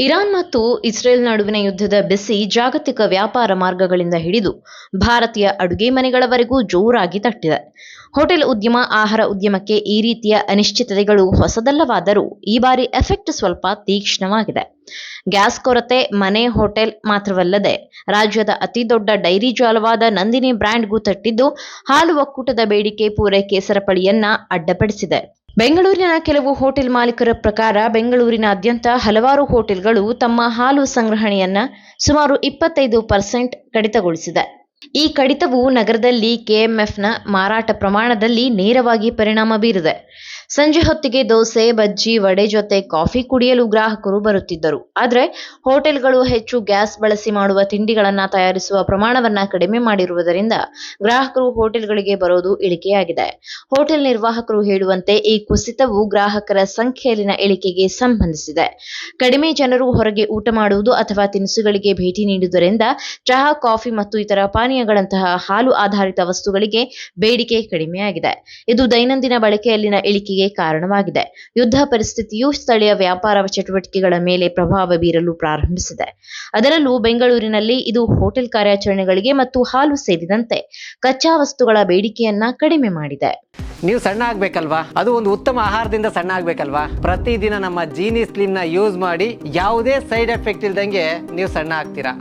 Iran ಮತ್ತು Israel ನಡುವಿನ ಯುದ್ಧದ ಬಿಸಿ ಜಾಗತಿಕ ವ್ಯಾಪಾರ ಮಾರ್ಗಗಳಿಂದ ಹಿಡಿದು ಭಾರತೀಯ ಅಡುಗೆ ಮನೆಗಳವರೆಗೂ ಜೋರಾಗಿ ತಟ್ಟಿದೆ. ಹೋಟೆಲ್ ಉದ್ಯಮ, ಆಹಾರ ಉದ್ಯಮಕ್ಕೆ ಈ ರೀತಿಯ ಅನಿಶ್ಚಿತತೆಗಳು ಹೊಸದಲ್ಲವಾದರೂ ಈ ಬಾರಿ ಎಫೆಕ್ಟ್ ಸ್ವಲ್ಪ ತೀಕ್ಷ್ಣವಾಗಿದೆ. ಗ್ಯಾಸ್ ಕೊರತೆ ಮನೆ ಹೋಟೆಲ್ ಮಾತ್ರವಲ್ಲದೆ ರಾಜ್ಯದ ಅತಿದೊಡ್ಡ ಡೈರಿ ಜಾಲವಾದ ನಂದಿನಿ ಬ್ರ್ಯಾಂಡ್ಗೂ ತಟ್ಟಿದ್ದು, ಹಾಲು ಒಕ್ಕೂಟದ ಬೇಡಿಕೆ ಪೂರೈಕೆ ಸರಪಳಿಯನ್ನ ಅಡ್ಡಪಡಿಸಿದೆ. ಬೆಂಗಳೂರಿನ ಕೆಲವು ಹೋಟೆಲ್ ಮಾಲೀಕರ ಪ್ರಕಾರ ಬೆಂಗಳೂರಿನಾದ್ಯಂತ ಹಲವಾರು ಹೋಟೆಲ್ಗಳು ತಮ್ಮ ಹಾಲು ಸಂಗ್ರಹಣೆಯನ್ನ ಸುಮಾರು 25% ಕಡಿತಗೊಳಿಸಿದೆ. ಈ ಕಡಿತವು ನಗರದಲ್ಲಿ ಕೆಎಂಎಫ್ನ ಮಾರಾಟ ಪ್ರಮಾಣದಲ್ಲಿ ನೇರವಾಗಿ ಪರಿಣಾಮ ಬೀರಿದೆ. ಸಂಜೆ ಹೊತ್ತಿಗೆ ದೋಸೆ, ಬಜ್ಜಿ, ವಡೆ ಜೊತೆ ಕಾಫಿ ಕುಡಿಯಲು ಗ್ರಾಹಕರು ಬರುತ್ತಿದ್ದರು. ಆದರೆ ಹೋಟೆಲ್ಗಳು ಹೆಚ್ಚು ಗ್ಯಾಸ್ ಬಳಸಿ ಮಾಡುವ ತಿಂಡಿಗಳನ್ನು ತಯಾರಿಸುವ ಪ್ರಮಾಣವನ್ನ ಕಡಿಮೆ ಮಾಡಿರುವುದರಿಂದ ಗ್ರಾಹಕರು ಹೋಟೆಲ್ಗಳಿಗೆ ಬರೋದು ಇಳಿಕೆಯಾಗಿದೆ. ಹೋಟೆಲ್ ನಿರ್ವಾಹಕರು ಹೇಳುವಂತೆ ಈ ಕುಸಿತವು ಗ್ರಾಹಕರ ಸಂಖ್ಯೆಯಲ್ಲಿನ ಇಳಿಕೆಗೆ ಸಂಬಂಧಿಸಿದೆ. ಕಡಿಮೆ ಜನರು ಹೊರಗೆ ಊಟ ಮಾಡುವುದು ಅಥವಾ ತಿನಿಸುಗಳಿಗೆ ಭೇಟಿ ನೀಡುವುದರಿಂದ ಚಹಾ, ಕಾಫಿ ಮತ್ತು ಇತರ ಪಾನೀಯಗಳಂತಹ ಹಾಲು ಆಧಾರಿತ ವಸ್ತುಗಳಿಗೆ ಬೇಡಿಕೆ ಕಡಿಮೆಯಾಗಿದೆ. ಇದು ದೈನಂದಿನ ಬಳಕೆಯಲ್ಲಿನ ಇಳಿಕೆಗೆ ಕಾರಣವಾಗಿದೆ. ಯುದ್ಧ ಪರಿಸ್ಥಿತಿಯು ಸ್ಥಳೀಯ ವ್ಯಾಪಾರ ಚಟುವಟಿಕೆಗಳ ಮೇಲೆ ಪ್ರಭಾವ ಬೀರಲು ಪ್ರಾರಂಭಿಸಿದೆ. ಅದರಲ್ಲೂ ಬೆಂಗಳೂರಿನಲ್ಲಿ ಇದು ಹೋಟೆಲ್ ಕಾರ್ಯಾಚರಣೆಗಳಿಗೆ ಮತ್ತು ಹಾಲು ಸೇರಿದಂತೆ ಕಚ್ಚಾ ವಸ್ತುಗಳ ಬೇಡಿಕೆಯನ್ನ ಕಡಿಮೆ ಮಾಡಿದೆ. ನೀವು ಸಣ್ಣ ಆಗ್ಬೇಕಲ್ವಾ? ಅದು ಒಂದು ಉತ್ತಮ ಆಹಾರದಿಂದ ಸಣ್ಣ ಆಗ್ಬೇಕಲ್ವಾ? ಪ್ರತಿದಿನ ನಮ್ಮ ಜೀನಿ ಸ್ಲಿಮ್ ನ ಯೂಸ್ ಮಾಡಿ ಯಾವುದೇ ಸೈಡ್ ಎಫೆಕ್ಟ್ ಇಲ್ದಂಗೆ ನೀವು ಸಣ್ಣ ಆಗ್ತೀರಾ.